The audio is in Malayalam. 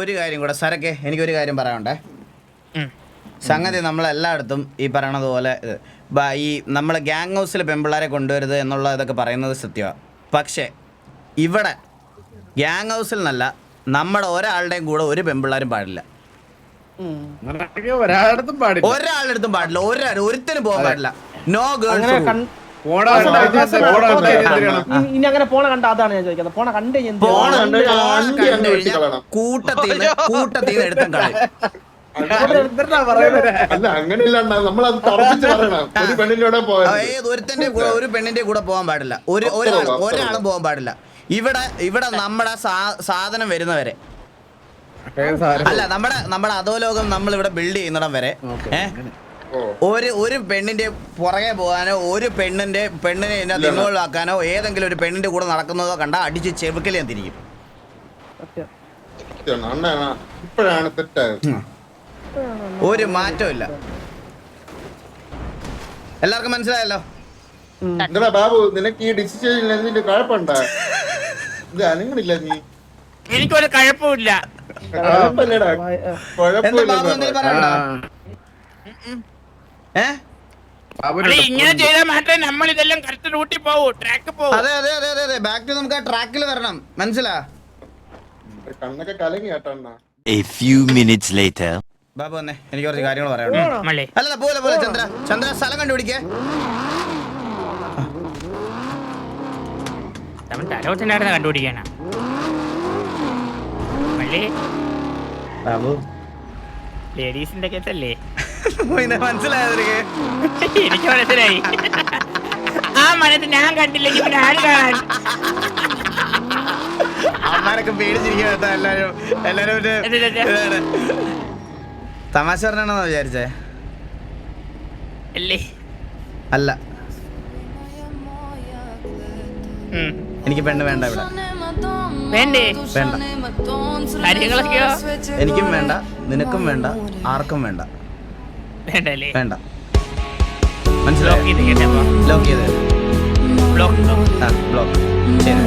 ഒരു കാര്യം കൂടെ സരക്കെ, എനിക്കൊരു കാര്യം പറയാനുണ്ടേ. സംഗതി നമ്മളെല്ലായിടത്തും ഈ പറയണത് പോലെ ഈ നമ്മൾ ഗ്യാങ് ഹൗസിൽ പെമ്പിള്ളാരെ കൊണ്ടുവരുത് എന്നുള്ള ഇതൊക്കെ പറയുന്നത് സത്യമാണ്. പക്ഷേ ഇവിടെ ഗ്യാങ് ഹൗസിൽ നിന്നല്ല, നമ്മുടെ ഒരാളുടെയും കൂടെ ഒരു പെമ്പിള്ളാരും പാടില്ല. ഒരാളടുത്തും പാടില്ല. ഒരുത്തനും പോകാൻ പാടില്ല. No girls. ഇനി അങ്ങനെ പോണ കണ്ട അതാണ് ഞാൻ ചോദിക്കുന്നത്. പോണ കണ്ടു കൂട്ടത്തിൽ എടുത്തും കളയും. ഒരു പെണ്ണിന്റെ കൂടെ പോകാൻ പാടില്ല. ഒരാളും പോകാൻ പാടില്ല. ഇവിടെ നമ്മുടെ സാധനം വരുന്നവരെ അല്ല, നമ്മുടെ അധോലോകം നമ്മൾ ഇവിടെ ബിൽഡ് ചെയ്യുന്നിടം വരെ ഒരു പെണ്ണിന്റെ പുറകെ പോകാനോ ഒരു പെണ്ണിനെ ഇൻവോൾവ് ആക്കാനോ ഏതെങ്കിലും ഒരു പെണ്ണിന്റെ കൂടെ നടക്കുന്നതോ കണ്ട അടിച്ച് ചെറുക്കൽ ഞാൻ തിരിക്കും. ഒരു മാറ്റവും ഇല്ല. എല്ലാവർക്കും മനസ്സിലായല്ലോ? ബാബു, നിനക്ക് ഈ ഡിസിഷൻ എന്തിന്റെ കുഴപ്പമുണ്ടോ? അനങ്ങളില്ല നീ. എനിക്കൊരു കുഴപ്പമില്ല. ഇങ്ങനെ ചെയ്താൽ മാത്രമേ നമ്മൾ ഇതെല്ലാം കറക്റ്റ് റൂട്ടിൽ പോകൂ, ട്രാക്ക് പോകും. അതെ, ബാക്ക് ടു നമുക്ക് ആ ട്രാക്കിൽ വരണം. മനസ്സിലാ? കണ്ണൊക്കെ കലങ്ങി കേട്ടോ. A few minutes later. Babu വന്നേ, എനിക്ക് കുറച്ച് കാര്യങ്ങൾ പറയാനുണ്ട്. അല്ല പോലെ ചന്ദ്ര സ്ഥലം കണ്ടുപിടിക്കേ. തലവച്ചനായിരുന്നു കണ്ടുപിടിക്കാനാ ബാബു. ലേഡീസിന്റെ കേസല്ലേ? മനസ്സിലായത് എനിക്ക് മനസ്സിലായി. ആ മനത്ത് ഞാൻ കണ്ടില്ലെങ്കിൽ പിന്നെ ആര് കാണാൻ? അമ്മാരൊക്കെ പേടിച്ചിരിക്കും കേട്ടോ. എല്ലാരും തമാശ പറഞ്ഞാണോ വിചാരിച്ചേ? അല്ല, എനിക്ക് പെണ്ണ് വേണ്ട ഇവിടെ. വേണ്ട. എനിക്കും വേണ്ട, നിനക്കും വേണ്ട, ആർക്കും വേണ്ട. വേണ്ട. മനസ്സിലായി? ലോക്ക് ചെയ്ത് ബ്ലോക്ക് ചെയ്ത്